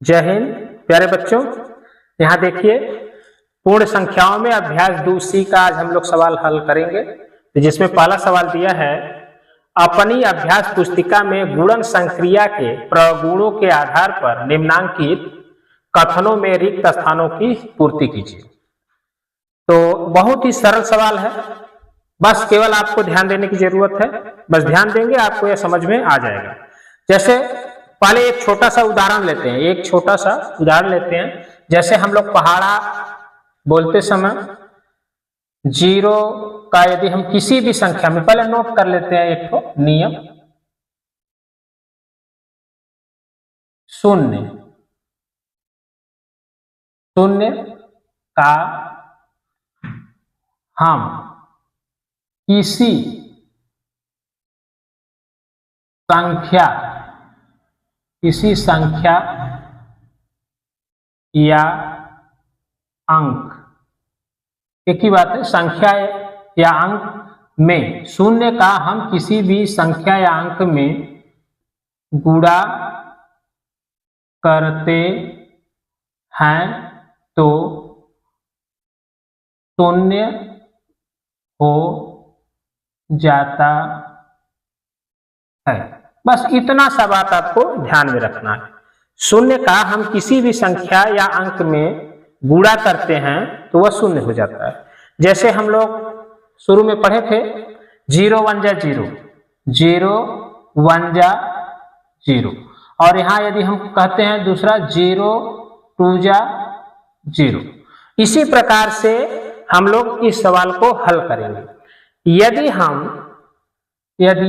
जय हिंद प्यारे बच्चों। यहाँ देखिए पूर्ण संख्याओं में अभ्यास 2C का आज हम लोग सवाल हल करेंगे, जिसमें पहला सवाल दिया है, अपनी अभ्यास पुस्तिका में गुणन संक्रिया के प्रगुणों के आधार पर निम्नांकित कथनों में रिक्त स्थानों की पूर्ति कीजिए। तो बहुत ही सरल सवाल है, बस केवल आपको ध्यान देने की जरूरत है। बस ध्यान देंगे आपको यह समझ में आ जाएगा। जैसे पहले एक छोटा सा उदाहरण लेते हैं, जैसे हम लोग पहाड़ा बोलते समय जीरो का यदि हम किसी भी संख्या में, पहले नोट कर लेते हैं एक तो नियम, शून्य का हम किसी संख्या या अंक, एक ही बात है, संख्या या अंक में, शून्य का हम किसी भी संख्या या अंक में गुणा करते हैं तो शून्य हो जाता है। बस इतना सा बात आपको ध्यान में रखना है। शून्य का हम किसी भी संख्या या अंक में गुणा करते हैं तो वह शून्य हो जाता है। जैसे हम लोग शुरू में पढ़े थे, 0 1 जा 0, 0 1 जा 0, और यहां यदि हम कहते हैं दूसरा 0 2 जा 0। इसी प्रकार से हम लोग इस सवाल को हल करेंगे। यदि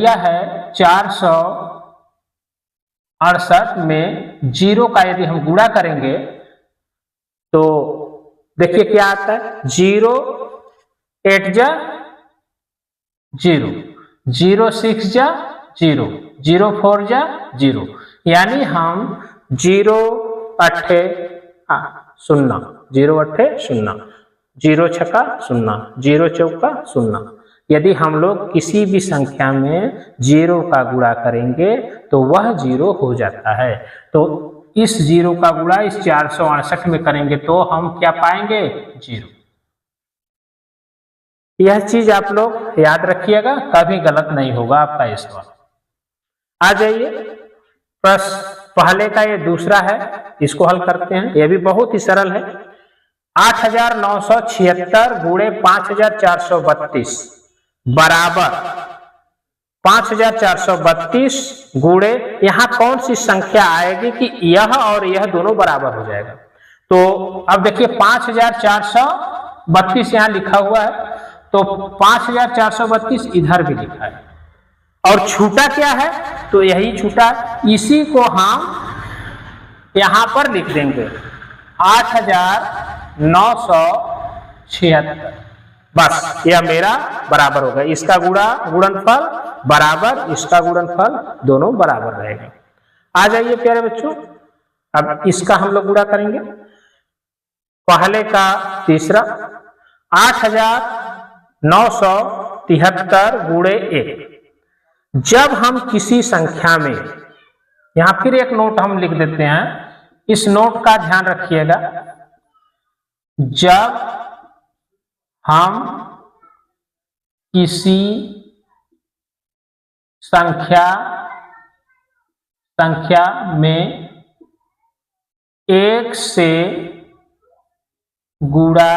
यह है 468 में 0 का यदि हम गुणा करेंगे तो देखिए क्या आता है, 0 8 जा 0, 0 6 जा 0, 0 4 जा 0, यानी हम 0 8 0, 0 8 0, 0 छक्का 0, 0 चौका 0। यदि हम लोग किसी भी संख्या में 0 का गुणा करेंगे तो वह 0 हो जाता है। तो इस 0 का गुणा इस 468 में करेंगे तो हम क्या पाएंगे, 0। यह चीज आप लोग याद रखिएगा, कभी गलत नहीं होगा आपका इस सवाल। आ जाइए पहले का ये दूसरा है, इसको हल करते हैं। यह भी बहुत ही सरल है। 8976 गुणे 5432 बराबर 5432 गुणे, यहां कौन सी संख्या आएगी कि यह और यह दोनों बराबर हो जाएगा। तो अब देखिए 5432 यहां लिखा हुआ है, तो 5432 इधर भी लिखा है, और छूटा क्या है, तो यही छूटा, इसी को हम यहां पर लिख देंगे 8976। बस यह मेरा बराबर होगा, इसका गुणनफल बराबर, इसका गुणनफल, दोनों बराबर रहेगा। आ जाइए प्यारे बच्चों, अब इसका हम लोग गुणा करेंगे। पहले का तीसरा 8973 गुणे 1। जब हम किसी संख्या में, यहां फिर एक नोट हम लिख देते हैं, इस नोट का ध्यान रखिएगा, जब हम किसी संख्या में 1 से गुणा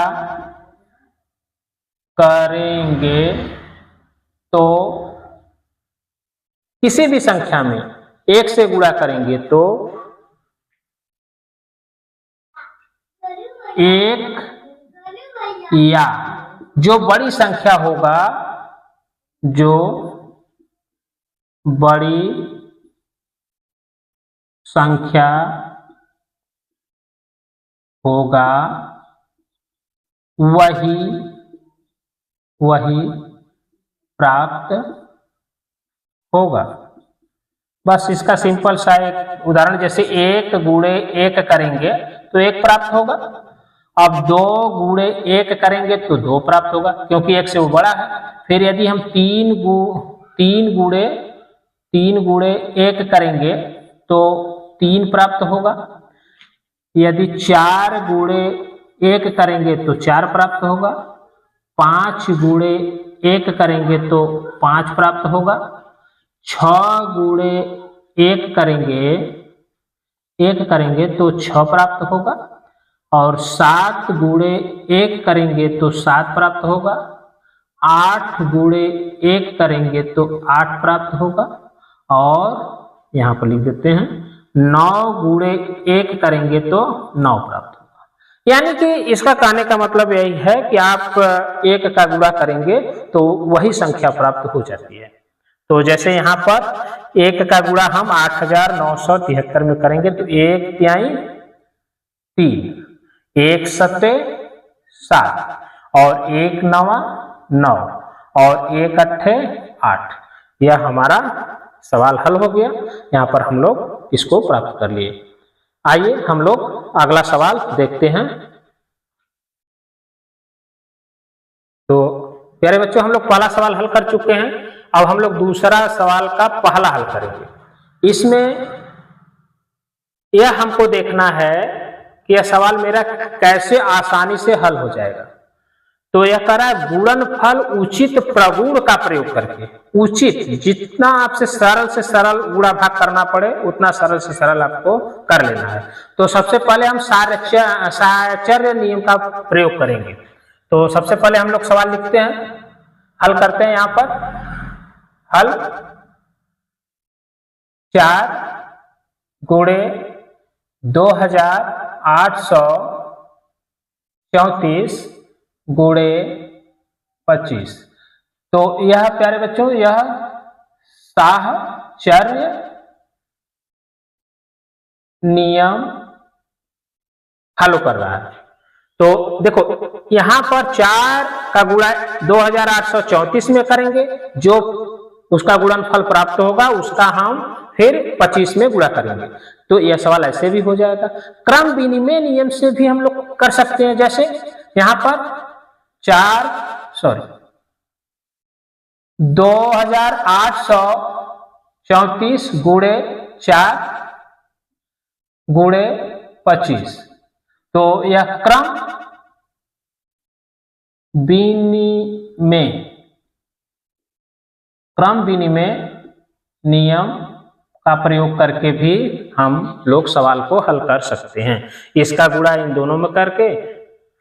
करेंगे तो, किसी भी संख्या में 1 से गुणा करेंगे तो 1 या जो बड़ी संख्या होगा, जो बड़ी संख्या होगा वही प्राप्त होगा। बस इसका सिंपल सा एक उदाहरण, जैसे 1 गुणे 1 करेंगे तो 1 प्राप्त होगा। अब 2 गुणे 1 करेंगे तो 2 प्राप्त होगा, क्योंकि 1 से वो बड़ा है। फिर यदि हम 3 गुणे 1 करेंगे तो 3 प्राप्त होगा। यदि 4 गुणे 1 करेंगे तो 4 प्राप्त होगा, 5 गुणे 1 करेंगे तो 5 प्राप्त होगा, 6 गुणे 1 करेंगे तो 6 प्राप्त होगा, और 7 गुणे 1 करेंगे तो 7 प्राप्त होगा, 8 गुणे 1 करेंगे तो 8 प्राप्त होगा, और यहाँ पर लिख देते हैं 9 गुणे 1 करेंगे तो 9 प्राप्त होगा। यानी कि इसका कहने का मतलब यही है कि आप 1 का गुणा करेंगे तो वही संख्या प्राप्त हो जाती है। तो जैसे यहाँ पर 1 का गुणा हम 8973 में करेंगे तो 1 तिहाई 3, 1 सत्ते 7, और 1 नवा 9, और 1 अट्ठे 8। यह हमारा सवाल हल हो गया। यहाँ पर हम लोग इसको प्राप्त कर लिए। आइए हम लोग अगला सवाल देखते हैं। तो प्यारे बच्चों, हम लोग पहला सवाल हल कर चुके हैं। अब हम लोग दूसरा सवाल का पहला हल करेंगे। इसमें यह हमको देखना है कि यह सवाल मेरा कैसे आसानी से हल हो जाएगा। तो यह कह रहा है गुणनफल उचित प्रगुण का प्रयोग करके। उचित, जितना आपसे सरल गुणा भाग करना पड़े उतना सरल से सरल आपको कर लेना है। तो सबसे पहले हम साहचर्य नियम का प्रयोग करेंगे। तो सबसे पहले हम लोग सवाल लिखते हैं, हल करते हैं। यहाँ पर हल 4 गुणे 2834 गुणे 25। तो यह प्यारे बच्चों, यह साहचर्य नियम फॉलो कर रहा है। तो देखो यहां पर 4 का गुणा 2834 में करेंगे, जो उसका गुणनफल प्राप्त होगा उसका हम फिर 25 में गुणा करेंगे। तो यह सवाल ऐसे भी हो जाएगा। क्रम विनिमय नियम से भी हम लोग कर सकते हैं। जैसे यहां पर 2834 गुणे 4 गुणे 25। तो यह क्रम विनिमय नियम का प्रयोग करके भी हम लोग सवाल को हल कर सकते हैं। इसका गुणा इन दोनों में करके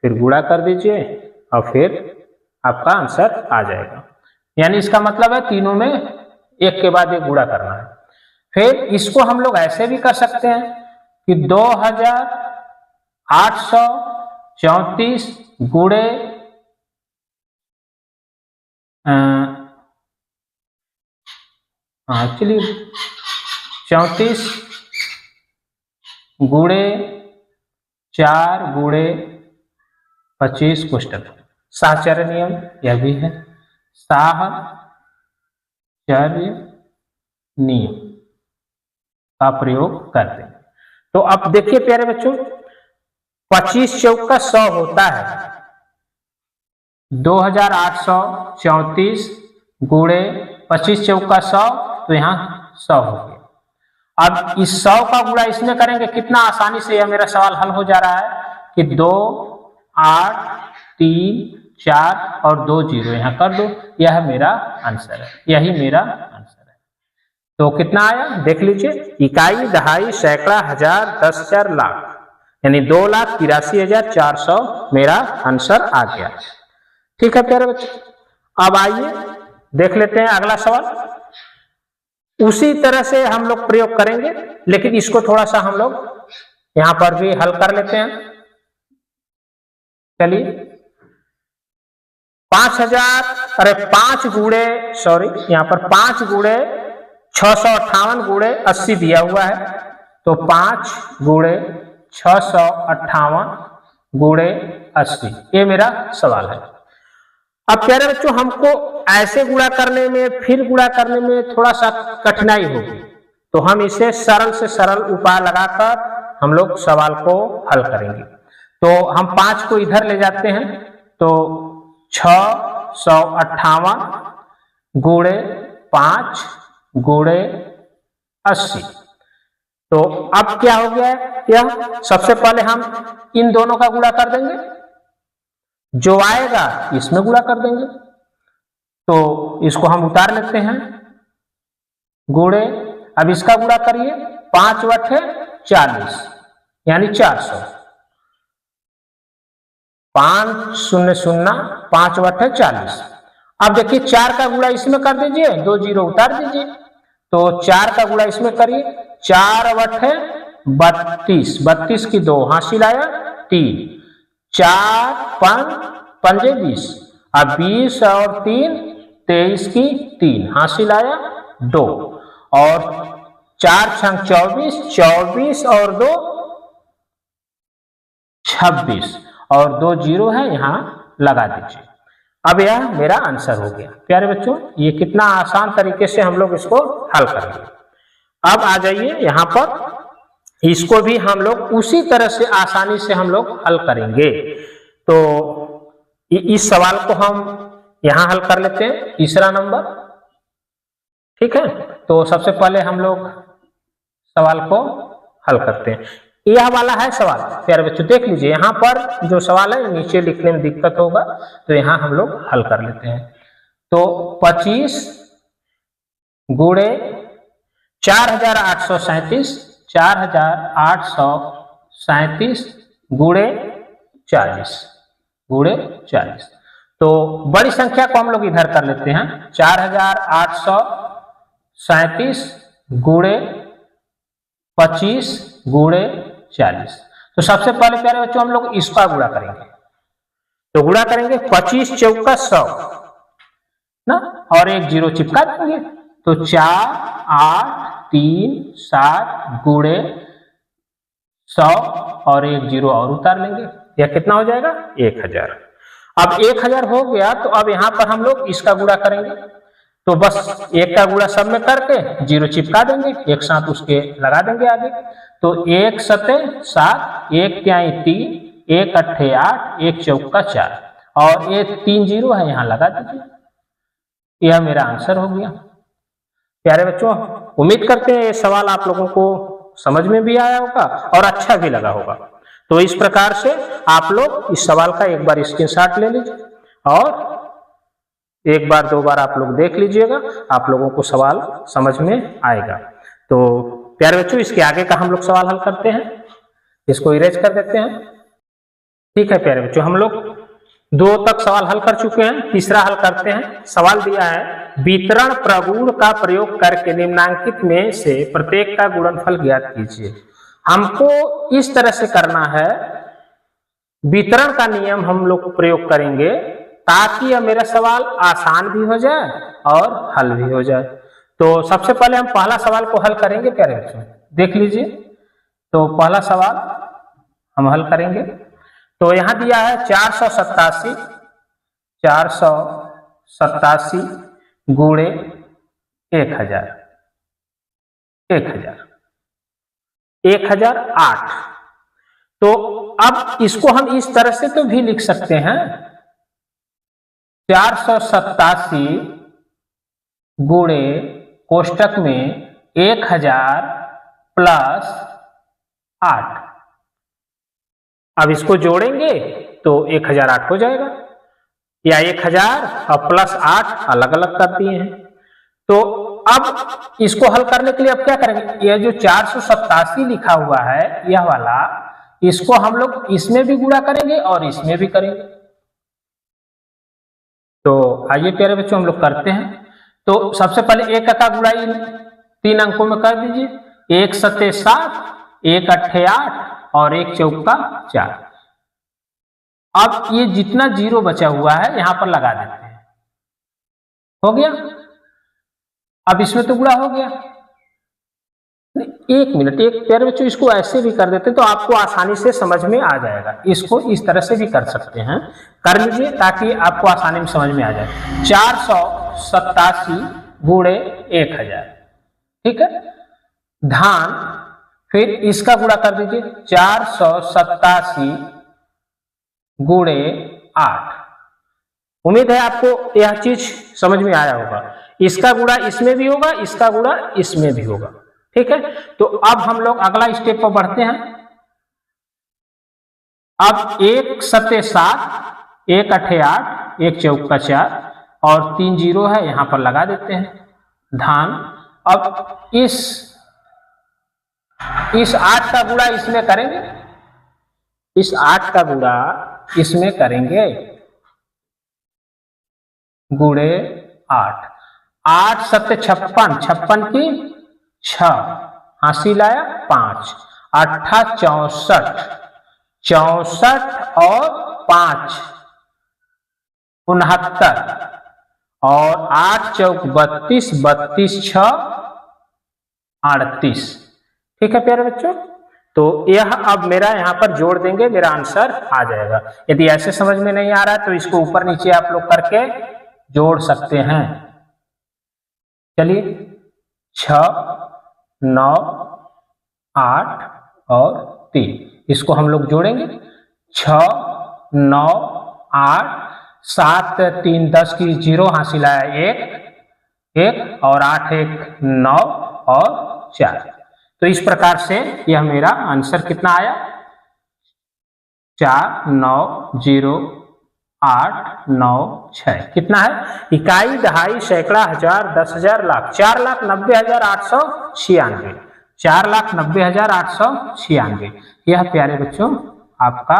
फिर गुणा कर दीजिए और फिर आपका आंसर आ जाएगा। यानी इसका मतलब है तीनों में एक के बाद एक गुणा करना है। फिर इसको हम लोग ऐसे भी कर सकते हैं कि 2834 गुणे एक्चुअली 34 गुणे 4 गुणे 25 कोष्टक। साहचर्य नियम यह भी है, साहचर्य नियम का प्रयोग करते हैं। तो अब देखिए प्यारे बच्चों, 25 चौका 100 होता है। 2834 गुणे 25 चौका 100, तो यहाँ 100 हो गया। अब इस 100 का गुणा इसमें करेंगे, कितना आसानी से यह मेरा सवाल हल हो जा रहा है कि 2 8 3 4 और 2 0 यहाँ कर दो। यह मेरा आंसर है, यही मेरा आंसर है। तो कितना आया देख लीजिए, इकाई, दहाई, सैकड़ा, हजार, 10,000, लाख, यानी 2,83,400 मेरा आंसर आ गया। ठीक है प्यारे बच्चे, अब आइए देख लेते हैं अगला सवाल। उसी तरह से हम लोग प्रयोग करेंगे, लेकिन इसको थोड़ा सा हम लोग यहां पर भी हल कर लेते हैं। चलिए 5 गुणे यहाँ पर 5 गुणे 658 गुणे 80 दिया हुआ है। तो 5 गुणे 658 गुणे 80, ये मेरा सवाल है। अब प्यारे बच्चों, हमको ऐसे गुणा करने में फिर गुणा करने में थोड़ा सा कठिनाई होगी, तो हम इसे सरल से सरल उपाय लगाकर हम लोग सवाल को हल करेंगे। तो हम 5 को इधर ले जाते हैं, तो 658 गुणे 5 गुणे 80। तो अब क्या हो गया है, यह सबसे पहले हम इन दोनों का गुणा कर देंगे, जो आएगा इसमें गुणा कर देंगे। तो इसको हम उतार लेते हैं, गुणे, अब इसका गुणा करिए, 5 बटे 40 यानी 400, 500 5 बटे 40। अब देखिए 4 का गुणा इसमें कर दीजिए, 2 जीरो उतार दीजिए, तो 4 का गुणा इसमें करिए, 4 बटे 32, 32 की 2 हासिल आया 3, 4 पंजे 20, अब 20 और 3 23 की 3 हासिल आया 2, और 4 छंग 24, 24 और 2 26, और 2 जीरो है यहां लगा दीजिए। अब यह मेरा आंसर हो गया। प्यारे बच्चों, ये कितना आसान तरीके से हम लोग इसको हल करेंगे। अब आ जाइए यहां पर, इसको भी हम लोग उसी तरह से आसानी से हम लोग हल करेंगे। तो इस सवाल को हम यहां हल कर लेते हैं, तीसरा नंबर, ठीक है। तो सबसे पहले हम लोग सवाल को हल करते हैं। यह वाला है सवाल, प्यारे बच्चों देख लीजिए, यहाँ पर जो सवाल है नीचे लिखने में दिक्कत होगा, तो यहाँ हम लोग हल कर लेते हैं। तो 25 गुणे 4837, 4837 गुणे 40, तो बड़ी संख्या को हम लोग इधर कर लेते हैं, 4837 गुणे 25 गुणे 40। तो सबसे पहले प्यारे बच्चों हम लोग इसका गुणा करेंगे, तो गुणा करेंगे 25 चौका 100 ना, और एक जीरो चिपका देंगे, तो 4 8 3 7 गुणे 100 और एक जीरो और उतार लेंगे, यह कितना हो जाएगा 1000। अब 1000 हो गया, तो अब यहां पर हम लोग इसका गुणा करेंगे, तो बस एक का गुणा सब में करके जीरो चिपका देंगे, एक साथ उसके लगा देंगे आगे, तो 1 सते 7, 1 त्याई 3, 1 अट्ठे 8, 1 चौका 4, और ये 3 जीरो है यहां लगा दीजिए, यह मेरा आंसर हो गया। प्यारे बच्चों, उम्मीद करते हैं ये सवाल आप लोगों को समझ में भी आया होगा और अच्छा भी लगा होगा। तो इस प्रकार से आप लोग इस सवाल का एक बार स्क्रीनशॉट ले लीजिए और एक बार 2 बार आप लोग देख लीजिएगा, आप लोगों को सवाल समझ में आएगा। तो प्यारे बच्चों, इसके आगे का हम लोग सवाल हल करते हैं, इसको इरेज कर देते हैं, ठीक है। प्यारे बच्चों, हम लोग 2 तक सवाल हल कर चुके हैं, तीसरा हल करते हैं। सवाल दिया है, वितरण प्रगुण का प्रयोग करके निम्नांकित में से प्रत्येक का गुणनफल ज्ञात कीजिए। हमको इस तरह से करना है, वितरण का नियम हम लोग प्रयोग करेंगे ताकि यह मेरा सवाल आसान भी हो जाए और हल भी हो जाए। तो सबसे पहले हम पहला सवाल को हल करेंगे प्यारे बच्चों, देख लीजिए। तो पहला सवाल हम हल करेंगे, तो यहां दिया है 487 गुणे 1008। तो अब इसको हम इस तरह से तो भी लिख सकते हैं, 487 गुणे कोष्टक में 1000 प्लस 8। अब इसको जोड़ेंगे तो 1008 हो जाएगा, या 1000 और प्लस 8 अलग अलग कर दिए हैं। तो अब इसको हल करने के लिए अब क्या करेंगे, यह जो 487 लिखा हुआ है यह वाला, इसको हम लोग इसमें भी गुणा करेंगे और इसमें भी करेंगे। तो आइए प्यारे बच्चों हम लोग करते हैं। तो सबसे पहले 1 का गुणा 3 अंकों में कर दीजिए, 1 सते 7, 1 अट्ठे 8 और 1 चौका 4। अब ये जितना जीरो बचा हुआ है यहां पर लगा देते हैं, हो गया। अब इसमें तो गुणा हो गया, 1 मिनट, एक प्यारे बच्चों इसको ऐसे भी कर देते हैं तो आपको आसानी से समझ में आ जाएगा। इसको इस तरह से भी कर सकते हैं, कर लीजिए ताकि आपको आसानी में समझ में आ जाए। 487 गुणे 1000, ठीक है। धान, फिर इसका गुणा कर दीजिए, 487 गुणे 8। उम्मीद है आपको यह चीज समझ में आया होगा। इसका गुणा इसमें भी होगा, इसका गुणा इसमें भी होगा, ठीक है, तो अब हम लोग अगला स्टेप पर बढ़ते हैं। अब 1 सत्ते 7, 1 अठे 8, 1 चौका 4 और 3 जीरो है, यहां पर लगा देते हैं धान। अब इस 8 का गुणा इसमें करेंगे, इस 8 का गुणा इसमें करेंगे, गुणे 8, 8 सत्ते 56, 56 की 6, हासिल आया 5, 8 64, 64 और 5 69 और 8 चौक 32, 32 6 38। ठीक है प्यारे बच्चों, तो यह अब मेरा यहाँ पर जोड़ देंगे, मेरा आंसर आ जाएगा। यदि ऐसे समझ में नहीं आ रहा है तो इसको ऊपर नीचे आप लोग करके जोड़ सकते हैं। चलिए 6 9 8 और 3, इसको हम लोग जोड़ेंगे। 6 9 8 7 3 10 की 0, हासिल आया 1 और 8 1 9 और 4। तो इस प्रकार से यह मेरा आंसर कितना आया, 4 9 0 8 9 6। कितना है, इकाई, दहाई, सैकड़ा, हजार, 10,000, लाख, 4,90,896, 4,90,896। यह प्यारे बच्चों आपका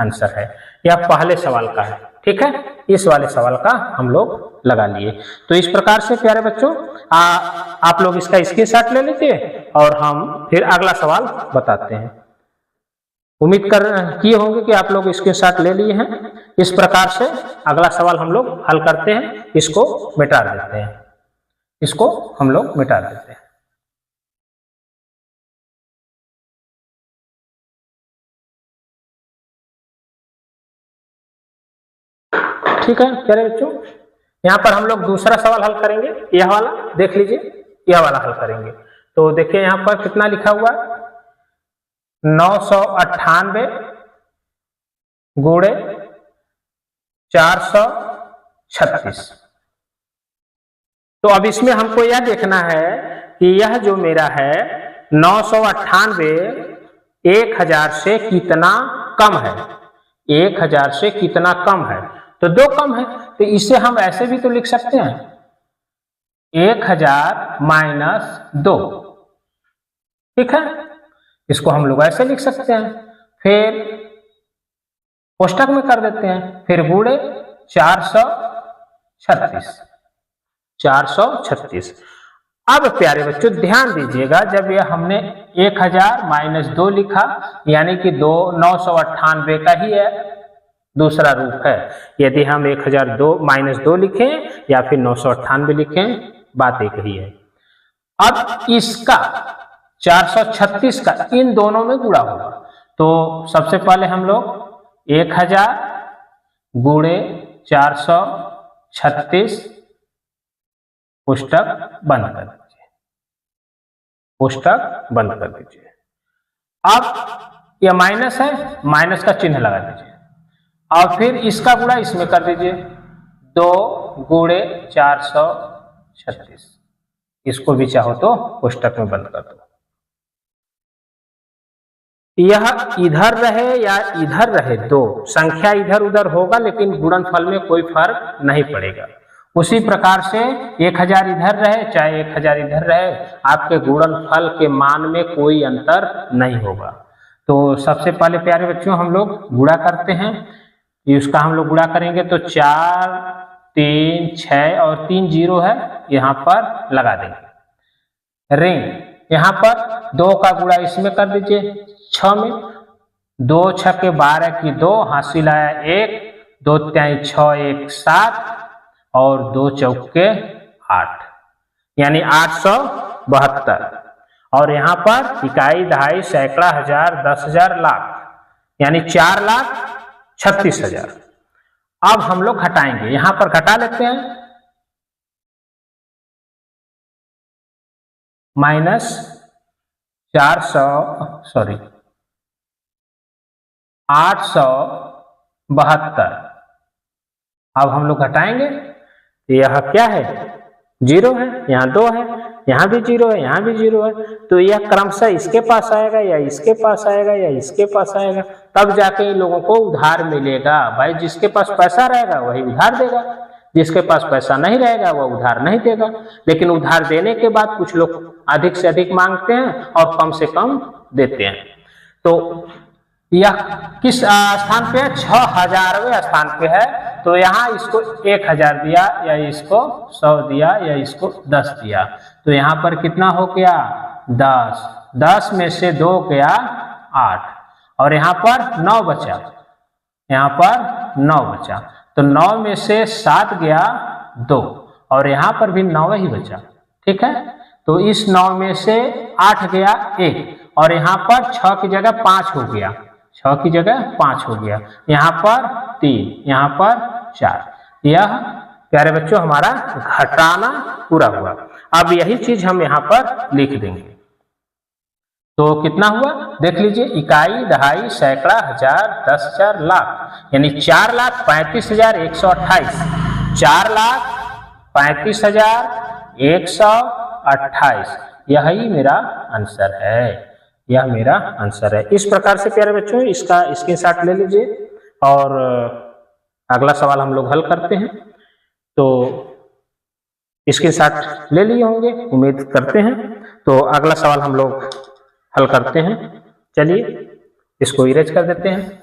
आंसर है। यह पहले सवाल का है। ठीक है, इस वाले सवाल का हम लोग लगा लिए। तो इस प्रकार से प्यारे बच्चों आप लोग इसका स्क्रीनशॉट ले लीजिए और हम फिर अगला सवाल बताते हैं। उम्मीद किए होंगे कि आप लोग स्क्रीनशॉट ले लिए हैं। इस प्रकार से अगला सवाल हम लोग हल करते हैं, इसको मिटा देते हैं, इसको हम लोग मिटा देते हैं। ठीक है प्यारे बच्चों, यहाँ पर हम लोग दूसरा सवाल हल करेंगे। यह वाला देख लीजिए, यह वाला हल करेंगे। तो देखिए यहाँ पर कितना लिखा हुआ है, 998 गुणे 436। तो अब इसमें हमको यह देखना है कि यह जो मेरा है 998 1000 से कितना कम है, 1000 से कितना कम है, तो 2 कम है। तो इसे हम ऐसे भी तो लिख सकते हैं, 1000 माइनस 2। ठीक है, इसको हम लोग ऐसे लिख सकते हैं, फिर कोष्टक में कर देते हैं, फिर गुणे 436। अब प्यारे बच्चों ध्यान दीजिएगा, जब यह हमने 1000 माइनस 2 लिखा, यानी कि 998 का ही है दूसरा रूप है। यदि हम 1002 माइनस 2 लिखें या फिर 998 लिखें, बात एक ही है। अब इसका 436 का इन दोनों में गुणा होगा। तो सबसे पहले हम लोग 1000 गुणे 436 पुस्तक बंद कर दीजिए, पुस्तक बंद कर दीजिए। अब यह माइनस है, माइनस का चिन्ह लगा दीजिए और फिर इसका गुणा इसमें कर दीजिए, 2 गुणे 436। इसको भी चाहो तो पुस्तक में बंद कर दो। यह इधर रहे या इधर रहे, 2 संख्या इधर उधर होगा लेकिन गुणनफल में कोई फर्क नहीं पड़ेगा। उसी प्रकार से 1000 इधर रहे चाहे 1000 इधर रहे, आपके गुणनफल के मान में कोई अंतर नहीं होगा। तो सबसे पहले प्यारे बच्चों हम लोग गुणा करते हैं। इसका हम लोग गुणा करेंगे तो 4 3 6 और 3 जीरो है, यहाँ पर लगा देंगे रिंग। यहाँ पर 2 का गुणा इसमें कर दीजिए 6 में, 2 6 12 की 2, हासिल आया 1, 2 3 6 1 7 और 2 चौके 8, यानी 872। और यहाँ पर इकाई, दहाई, सैकड़ा, हजार, 10,000, लाख, यानी 4,36,000। अब हम लोग घटाएंगे, यहां पर घटा लेते हैं, माइनस 872। अब हम लोग घटाएंगे, यह क्या है 0 है, यहाँ 2 है, यहाँ भी 0 है, यहाँ भी 0 है, तो यह क्रमशः इसके पास आएगा या इसके पास आएगा या इसके पास आएगा, तब जाके इन लोगों को उधार मिलेगा। भाई जिसके पास पैसा रहेगा वही उधार देगा, जिसके पास पैसा नहीं रहेगा वह उधार नहीं देगा। लेकिन उधार देने के बाद कुछ लोग अधिक से अधिक मांगते हैं और कम से कम देते हैं। तो यह किस स्थान पे है? 6000वें स्थान पे है। तो यहाँ इसको 1000 दिया या इसको 100 दिया या इसको 10 दिया, तो यहाँ पर कितना हो गया? 10। 10 में से 2 गया 8 और यहाँ पर 9 बचा, यहाँ पर 9 बचा, तो 9 में से 7 गया 2 और यहाँ पर भी 9 ही बचा। ठीक है, तो इस 9 में से 8 गया 1 और यहाँ पर 6 की जगह 5 हो गया, 6 की जगह 5 हो गया, यहाँ पर 3, यहाँ पर 4। यह प्यारे बच्चों हमारा घटाना पूरा हुआ। अब यही चीज हम यहाँ पर लिख देंगे। तो कितना हुआ देख लीजिए, इकाई, दहाई, सैकड़ा, हजार, 10,000, लाख, यानी 4,35,128, 4,35,128, यही मेरा आंसर है, यह मेरा आंसर है। इस प्रकार से प्यारे बच्चों इसका स्क्रीनशॉट ले लीजिए और अगला सवाल हम लोग हल करते हैं। तो स्क्रीनशॉट ले लिए होंगे उम्मीद करते हैं। तो अगला सवाल हम लोग हल करते हैं। चलिए इसको इरेज कर देते हैं।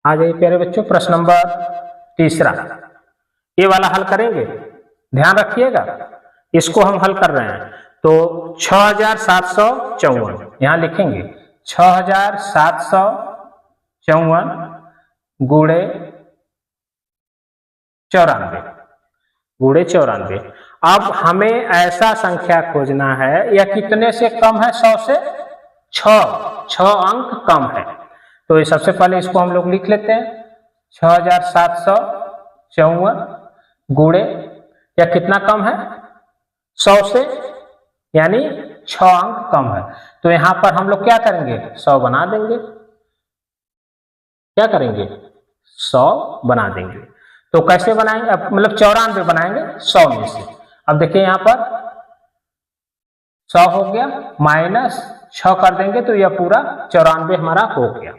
आ जाइए प्यारे बच्चों, प्रश्न नंबर 3 ये वाला हल करेंगे, ध्यान रखिएगा, इसको हम हल कर रहे हैं। तो 6754 यहां लिखेंगे, 6754 गुणे 94। अब हमें ऐसा संख्या खोजना है यह कितने से कम है? 100 से 6 अंक कम है। तो सबसे पहले इसको हम लोग लिख लेते हैं, 6754 गुणे या कितना कम है? 100 से, यानी 6 अंक कम है। तो यहां पर हम लोग क्या करेंगे? 100 बना देंगे। क्या करेंगे? 100 बना देंगे। तो कैसे बनाएंगे? मतलब 94 बनाएंगे 100 में से। अब देखिए यहां पर 100 हो गया, माइनस 6 कर देंगे तो यह पूरा 94 हमारा हो गया।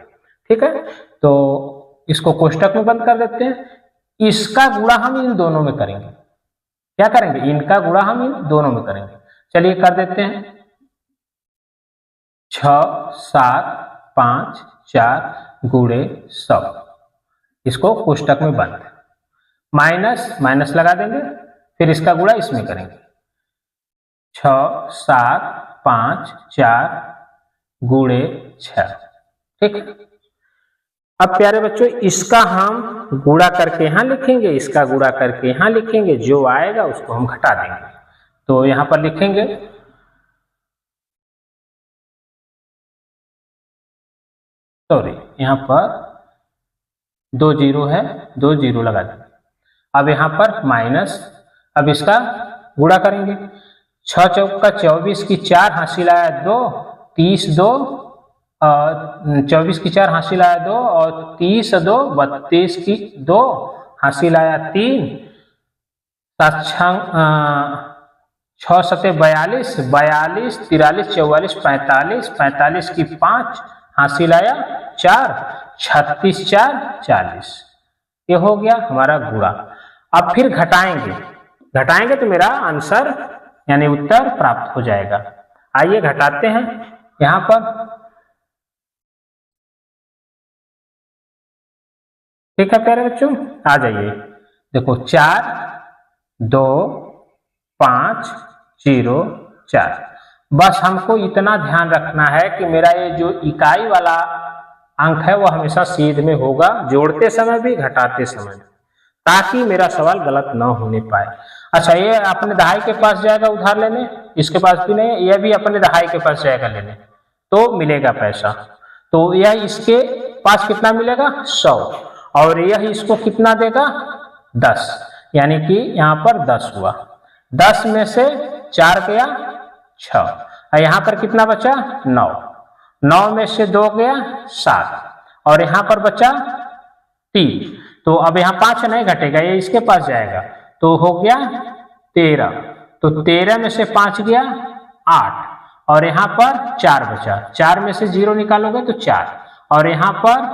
ठीक है, तो इसको कोष्टक में बंद कर देते हैं। इसका गुणा हम इन दोनों में करेंगे। क्या करेंगे? इनका गुणा हम इन दोनों में करेंगे। चलिए कर देते हैं, 6, 7, 5, 4 गुणे 100, इसको कोष्टक में बंद, माइनस माइनस लगा देंगे, फिर इसका गुणा इसमें करेंगे, 6, 7, 5, 4 गुणे 6। ठीक है, अब प्यारे बच्चों इसका हम गुणा करके यहां लिखेंगे, इसका गुणा करके यहां लिखेंगे, जो आएगा उसको हम घटा देंगे। तो यहां पर लिखेंगे यहां पर 2 जीरो है, 2 जीरो लगा देंगे। अब यहां पर माइनस, अब इसका गुणा करेंगे, 6 चौका 24 की 4 हासिल आया 2, 30 2, 24 की 4 हासिल आया 2 और 30 2, 32 की 2 हासिल आया 3, 6 सते 42, 42, 43, 44, 45, 45 की 5 हासिल आया 4, 36 4 40। ये हो गया हमारा गुणा। अब फिर घटाएंगे तो मेरा आंसर यानी उत्तर प्राप्त हो जाएगा। आइए घटाते हैं। यहां पर ठीक है प्यारे बच्चों, आ जाइए, देखो 4 2 5 0 4। बस हमको इतना ध्यान रखना है कि मेरा ये जो इकाई वाला अंक है वो हमेशा सीध में होगा, जोड़ते समय भी घटाते समय भी, ताकि मेरा सवाल गलत ना होने पाए। अच्छा, ये अपने दहाई के पास जाएगा उधार लेने, इसके पास भी नहीं, यह भी अपने दहाई के पास जाएगा लेने, तो मिलेगा पैसा। तो यह इसके पास कितना मिलेगा? 100, और यह इसको कितना देगा? 10, यानी कि यहाँ पर 10 हुआ। 10 में से 4 गया 6, और यहाँ पर कितना बचा? 9। 9 में से 2 गया 7, और यहाँ पर बचा 3, तो अब यहाँ 5 नहीं घटेगा, ये इसके पास जाएगा, तो हो गया 13, तो 13 में से 5 गया 8, और यहाँ पर 4 बचा, 4 में से 0 निकालोगे तो 4, और यहाँ पर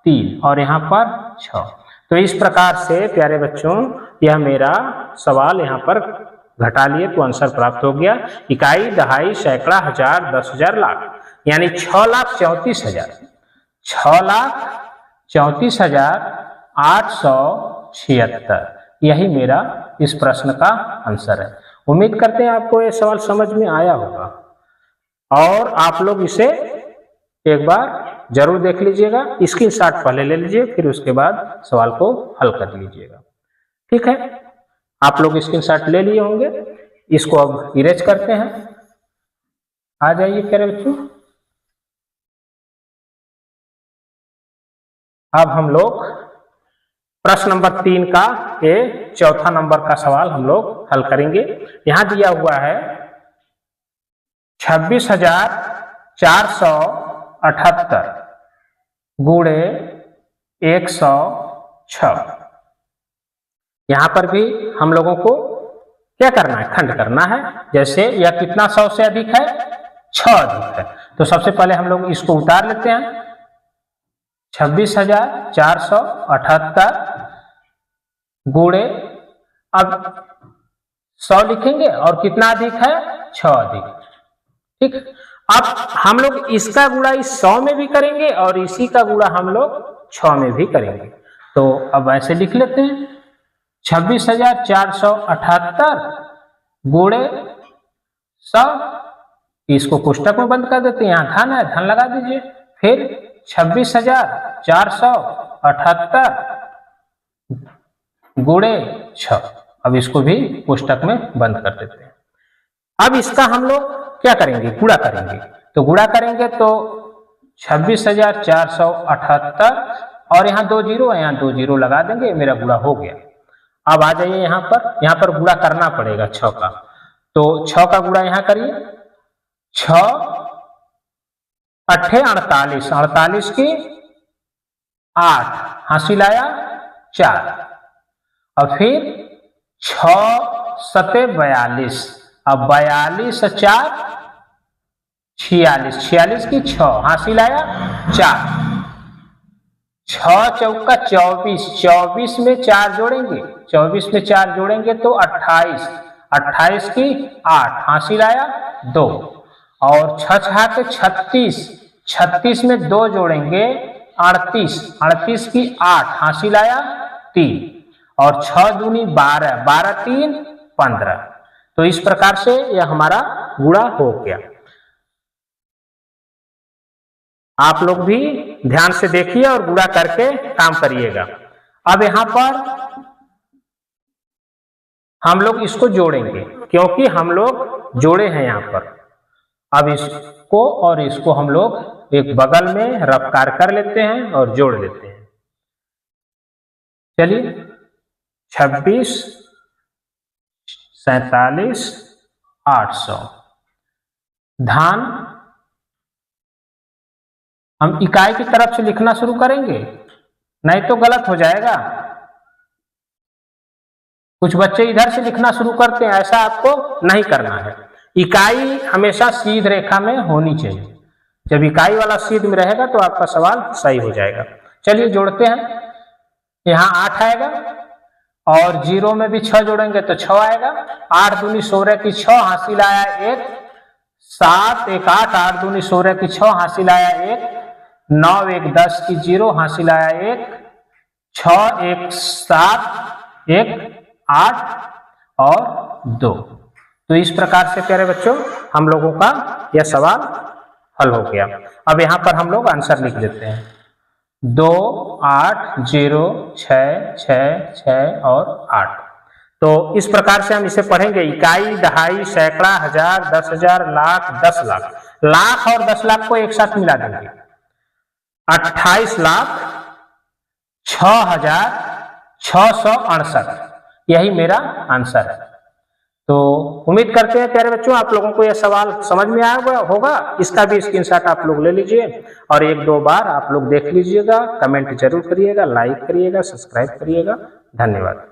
3, और यहाँ पर 6। तो इस प्रकार से प्यारे बच्चों यह मेरा सवाल यहाँ पर घटा लिए तो आंसर प्राप्त हो गया। इकाई, दहाई, सैकड़ा, हजार, 10,000, लाख, यानी 6,34,000, 6,34,876। यही मेरा इस प्रश्न का आंसर है। उम्मीद करते हैं आपको ये सवाल समझ में आया होगा, और आप लोग इसे एक बार जरूर देख लीजिएगा, स्क्रीनशॉट पहले ले लीजिए, फिर उसके बाद सवाल को हल कर लीजिएगा। ठीक है, आप लोग स्क्रीनशॉट ले लिए होंगे, इसको अब इरेज करते हैं। आ जाइए प्यारे बच्चों, अब हम लोग प्रश्न नंबर 3 का ये चौथा नंबर का सवाल हम लोग हल करेंगे। यहां दिया हुआ है 26,478 गुणे 106। यहां पर भी हम लोगों को क्या करना है, खंड करना है। जैसे यह कितना 100 से अधिक है, 6 अधिक है, तो सबसे पहले हम लोग इसको उतार लेते हैं। 26,478 गुणे, अब 100 लिखेंगे, और कितना अधिक है, 6 अधिक। ठीक, अब हम लोग इसका गुणा इस 100 में भी करेंगे, और इसी का गुणा हम लोग 6 में भी करेंगे। तो अब ऐसे लिख लेते हैं, 26,478 गुणे 100, इसको पुस्तक में बंद कर देते हैं, यहाँ धन है, धन लगा दीजिए, फिर 26,478 गुणे 6, अब इसको भी पुस्तक में बंद कर देते हैं। अब इसका हम लोग क्या करेंगे, गुणा करेंगे, तो गुणा करेंगे तो 26,478, और यहाँ 2 जीरो है, यहाँ 2 जीरो लगा देंगे, मेरा गुणा हो गया। अब आ जाइए यहाँ पर गुणा करना पड़ेगा 6 का, तो 6 का गुणा यहाँ करिए, 6 8 48, 48 की 8, हासिल आया 4, और फिर 6 7 42, अब 42 4 46, 46 की 6, हासिल आया 4, 6 चौका 24, 24 में 4 जोड़ेंगे, 24 में 4 जोड़ेंगे तो 28, 28 की 8, हासिल आया 2, और 6 के 36, 36 में 2 जोड़ेंगे 38, 38 की 8, हासिल आया 3, और 6 दूनी 12, 12 3 15। तो इस प्रकार से यह हमारा गुणा हो गया। आप लोग भी ध्यान से देखिए और गुणा करके काम करिएगा। अब यहां पर हम लोग इसको जोड़ेंगे, क्योंकि हम लोग जोड़े हैं यहां पर। अब इसको और इसको हम लोग एक बगल में रफ्तार कर लेते हैं और जोड़ लेते हैं। चलिए, 26 47 800, धान हम इकाई की तरफ से लिखना शुरू करेंगे, नहीं तो गलत हो जाएगा। कुछ बच्चे इधर से लिखना शुरू करते हैं, ऐसा आपको नहीं करना है। इकाई हमेशा सीध रेखा में होनी चाहिए। जब इकाई वाला सीध में रहेगा तो आपका सवाल सही हो जाएगा। चलिए जोड़ते हैं। यहाँ 8 आएगा, और 0 में भी 6 जोड़ेंगे तो 6 आएगा। 8 दूनी 16 की 6, हासिल आया 1, 7 1 8, 8 दूनी 16 की 6, हासिल आया 1, 9 1 10 की 0, हासिल आया 1, 6 1 7 1 8 और 2। तो इस प्रकार से प्यारे बच्चों हम लोगों का यह सवाल हल हो गया। अब यहाँ पर हम लोग आंसर लिख देते हैं, 2 8 0 6 6 6 और 8। तो इस प्रकार से हम इसे पढ़ेंगे। इकाई, दहाई, सैकड़ा, हजार, 10,000, लाख, 10 लाख। लाख और 10 लाख को एक साथ मिला देंगे, 28 लाख 6,668। यही मेरा आंसर है। तो उम्मीद करते हैं प्यारे बच्चों आप लोगों को यह सवाल समझ में आया होगा। इसका भी स्क्रीनशॉट आप लोग ले लीजिए और एक दो बार आप लोग देख लीजिएगा, कमेंट जरूर करिएगा, लाइक करिएगा, सब्सक्राइब करिएगा। धन्यवाद।